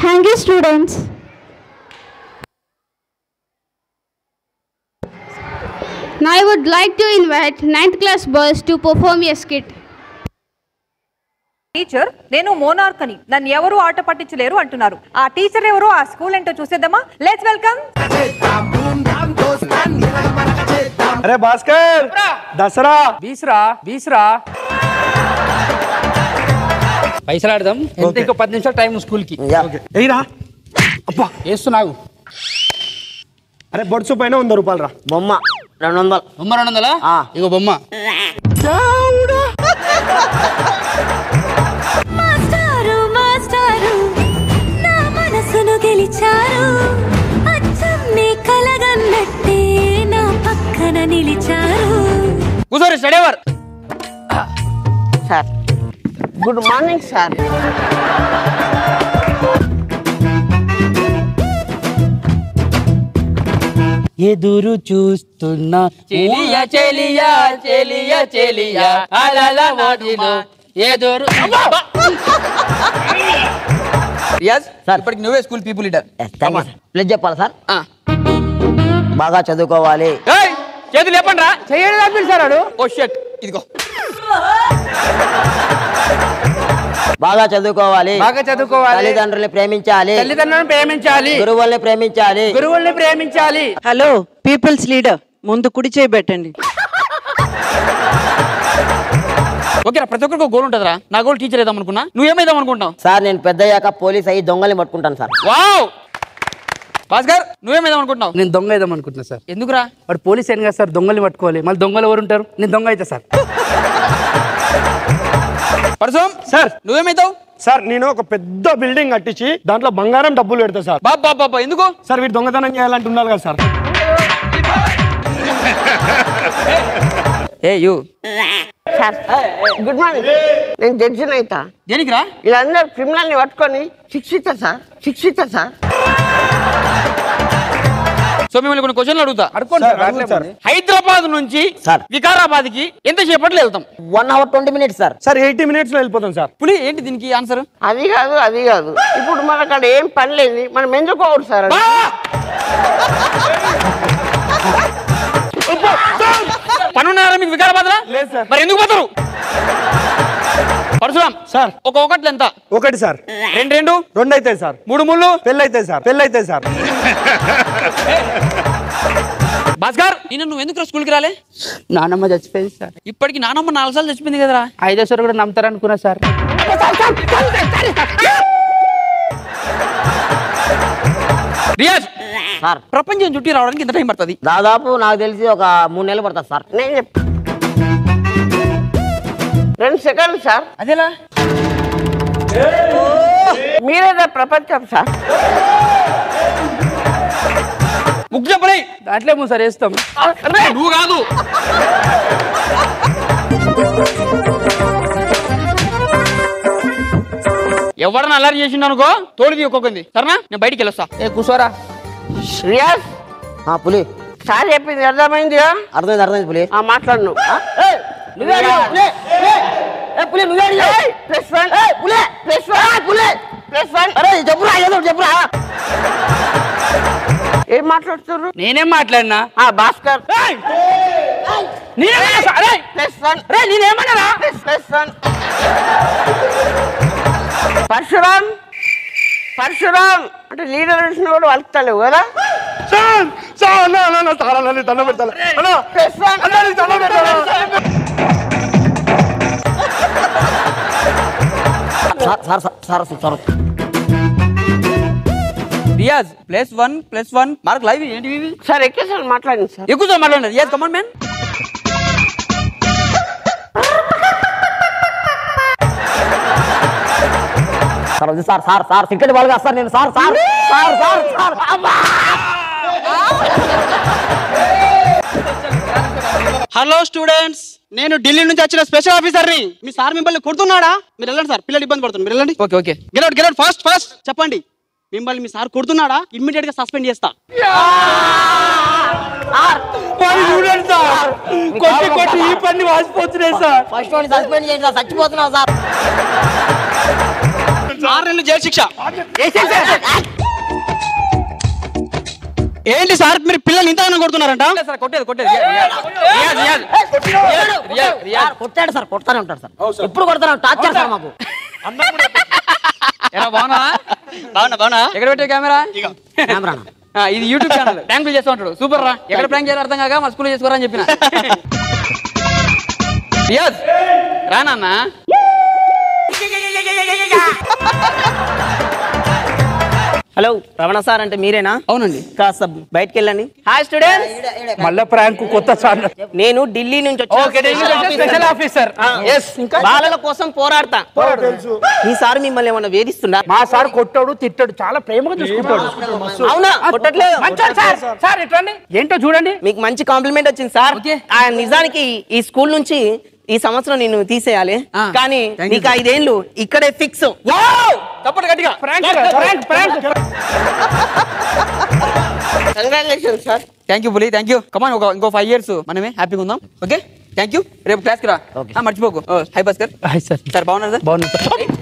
Thank you, students. Now I would like to invite 9th class boys to perform a skit. Teacher నేను monarch అని నన్ను ఎవరు ఆట పట్టించలేరు అంటున్నారు. ఆ టీచర్ ఎవరు, ఆ స్కూల్ ఏంటో చూసేద్దామా? Let's welcome. అరే భాస్కర్ దసరా బీసరా పైసలు ఆడదాం. ఇంకో 10 నిమిషాలు టైం స్కూల్ కి. ఎయిరా అబ్బా వేస్తున్నావు. అరే బొడ్సు పైన 100 రూపాయలు రా. బొమ్మ 200. బొమ్మ 200. ఇగో బొమ్మ. మాస్టారు నా మనసును గెలిచారు, అచ్చమ్మే కలగన్నట్టే నా పక్కన నిలిచారు. కూర్చోరు study hour. Sir good morning sir. ఎదురు చూస్తున్నా చెలియా చెలియా చెలియా చెలియా అలల వాటిలో ఎదురు. రియాజ్ సార్, ఇప్పటికి నువ్వే స్కూల్ పీపుల్ లీడర్. ప్లీజ్ చెప్పాలి సార్. బాగా చదువుకోవాలి. చేతులు చెప్పండి రా. చెయ్యడం సార్. ఓ షట్, ఇదిగో. బాగా చదువుకోవాలి. బాగా చదువుకోవాలి. తల్లిదండ్రుల్ని ప్రేమించాలి. తల్లిదండ్రులను ప్రేమించాలి. గురువుల్ని ప్రేమించాలి. గురువుల్ని ప్రేమించాలి. హలో పీపుల్స్ లీడర్, ముందు కుడి చేయబెట్టండి. ఓకేరా, ప్రతి ఒక్కరికి గోల్ ఉంటుందిరా. నా గోల్ టీచర్ వేద్దాం అనుకున్నా. నువ్వేమైదాం అనుకుంటావు? సార్ నేను పెద్దయ్యాక పోలీస్ అయ్యి దొంగల్ని పట్టుకుంటాను సార్. వావ్. భాస్కర్ నువ్వేమైదాం అనుకుంటున్నావు? నేను దొంగ వేద్దాం అనుకుంటున్నా సార్. ఎందుకురా? వాడు పోలీస్ ఏం కదా సార్, దొంగల్ని పట్టుకోవాలి. మళ్ళీ దొంగలు ఎవరు ఉంటారు? నేను దొంగ అయితే సార్. పరశురామ్ సార్ నువ్వేమైతావు? సార్ నేను ఒక పెద్ద బిల్డింగ్ కట్టించి దాంట్లో బంగారం డబ్బులు పెడతా సార్. బాబా ఎందుకు సార్ వీడు దొంగతనం చేయాలంటే ఉండాలి కదా sir. A you sir good morning. నేను జడ్జిని అవుతా. దేనికిరా? వీళ్ళందరూ క్రిమినల్ని పట్టుకొని శిక్షిస్తా సార్. సో మిమ్మల్ని కొన్ని క్వశ్చన్లు అడుగుతా. సార్ హైదరాబాద్ నుంచి సార్ వికారాబాద్ కి ఎంత సేపట్లో వెళ్తాం? 1 hour 20 minutes sir. Sir 80 minutes లో వెళ్ళిపోతాం సార్. పులి ఏంటి దీనికి ఆన్సర్? అది కాదు ఇప్పుడు మనకు అక్కడ ఏం పని లేదు, మనం ఎందుకు పోవడు సార్. పనున్నారా మీకు వికారాబాద్? లేదు సార్. మరి ఎందుకు పోతారు? పరశురామ్ సార్ ఒకటి ఎంత? 1 సార్. 2 2 అవుతాయి సార్. 3 పెళ్ళైతాయి సార్. భాస్కర్ నువ్వు ఎందుకు స్కూల్కి రాలే? నానమ్మ చచ్చిపోయింది సార్. ఇప్పటికి నానమ్మ 4 సార్లు చచ్చిపోయింది కదరా. 5వ సార్ కూడా నమ్ముతారనుకున్నా సార్. రియాజ్ సార్ ప్రపంచం చుట్టి రావడానికి ఎంత టైం పడుతుంది? దాదాపు నాకు తెలిసి ఒక 3 నెలలు పడుతుంది సార్. నేను 2 సెకండ్లు సార్. అదేలా? మీరేదా ప్రపంచం సార్. ముగ్గు చెప్పలే దాంట్లో సార్ వేస్తాం. నువ్వు కాదు. ఎవడన్నా అల్లరి చేసిండు అనుకో తోడుది ఒక్కొక్కంది. సరేనా? నేను బయటికి వెళ్ళొస్తా. కూర్చోరా. రియాజ్ పులి సార్ చెప్పింది అర్థమైంది. అర్థమైంది పులి. మాట్లాడు నువ్వు. ఏం మాట్లాడుతున్నారు? నేనేం మాట్లాడినా? భాస్కర్ నేనేమన్నా? పరశురామ్ అంటే లీడర్ వచ్చిన కూడా వలుకుతలేవు కదా. దండం పెడతా. రియాజ్ +1 మార్క్ లైవ్ ఏంటి ఇవి? సార్ ఎక్కువ మాట్లాడింది సార్. ఎక్కువ సార్ మాట్లాడండి. Riyaz come on man. Sir cricket ball కాదు సార్. నేను సార్. హలో స్టూడెంట్స్, నేను ఢిల్లీ నుంచి వచ్చిన స్పెషల్ ఆఫీసర్ని. మీ సార్ మిమ్మల్ని కొడుతున్నాడా? మీరు వెళ్ళండి సార్, పిల్లలు ఇబ్బంది పడుతుంది. మీరు వెళ్ళండి. ఓకే గెలౌట్ ఫాస్ట్ చెప్పండి. మిమ్మల్ని మీ సార్ కొడుతున్నాడా? ఇమ్మీడియట్ గా సస్పెండ్ చేస్తా. కొట్టి ఈ పని వాసిపోతున్నాయి సార్. ఫస్ట్ సస్పెండ్ చేయండి సార్. చచ్చిపోతున్నావు సార్. 6 నెలలు జైలు శిక్ష. ఏంటి సార్ మీరు పిల్లలు ఇంతగానో కొడుతున్నారంట? సార్ కొట్టేది కొట్టేది కొట్టాడు సార్, కొడతానే ఉంటాడు సార్, ఎప్పుడు కొడతాను, టార్చర్ సార్ మాకు. బాగున్నా బాగున్నా ఎక్కడ పెట్టే కెమెరా? కెమెరా ఇది యూట్యూబ్ ఛానల్. ప్రాంకులు చేస్తూ ఉంటాడు. సూపర్ రా. ఎక్కడ ప్రాంక్ చేయాలి అర్థం కాక మా స్కూల్ చేసుకోరా అని చెప్పిన. రియాజ్ రా నాన్న. హలో రమణ సార్ అంటే మీరేనా? అవునండి. కాస్త బయటకు వెళ్ళండి. హాయ్ స్టూడెంట్స్, మళ్ళా ప్రాంక్ కొత్త ఛానల్. నేను ఢిల్లీ నుంచి స్పెషల్ ఆఫీసర్. బాలల కోసం పోరాడతా. మీ సార్ మిమ్మల్ని ఏమన్నా వేధిస్తుందా? మా సార్ కొట్టాడు తిట్టాడు, చాలా ప్రేమగా చూసుకుంటాడు. అవునా? కొట్టట్లేదు. సార్ ఇట్లండి ఏంటో చూడండి. మీకు మంచి కాంప్లిమెంట్ వచ్చింది సార్. నిజానికి ఈ స్కూల్ నుంచి ఈ సంవత్సరం నేను తీసేయాలి, కానీ నీకు 5 ఏళ్ళు ఇక్కడే ఫిక్స్. తప్పటి గట్టిగా కంగ్రాచులేషన్ సార్. థ్యాంక్ యూ పులి, థ్యాంక్ యూ. కమాన్ ఇంకో 5 years మనమే హ్యాపీగా ఉందాం. Okay thank you. రేపు క్లాస్కి రా, మర్చిపోకు. హై భాస్కర్. సార్ బాగున్నారు సార్? బాగున్నారు.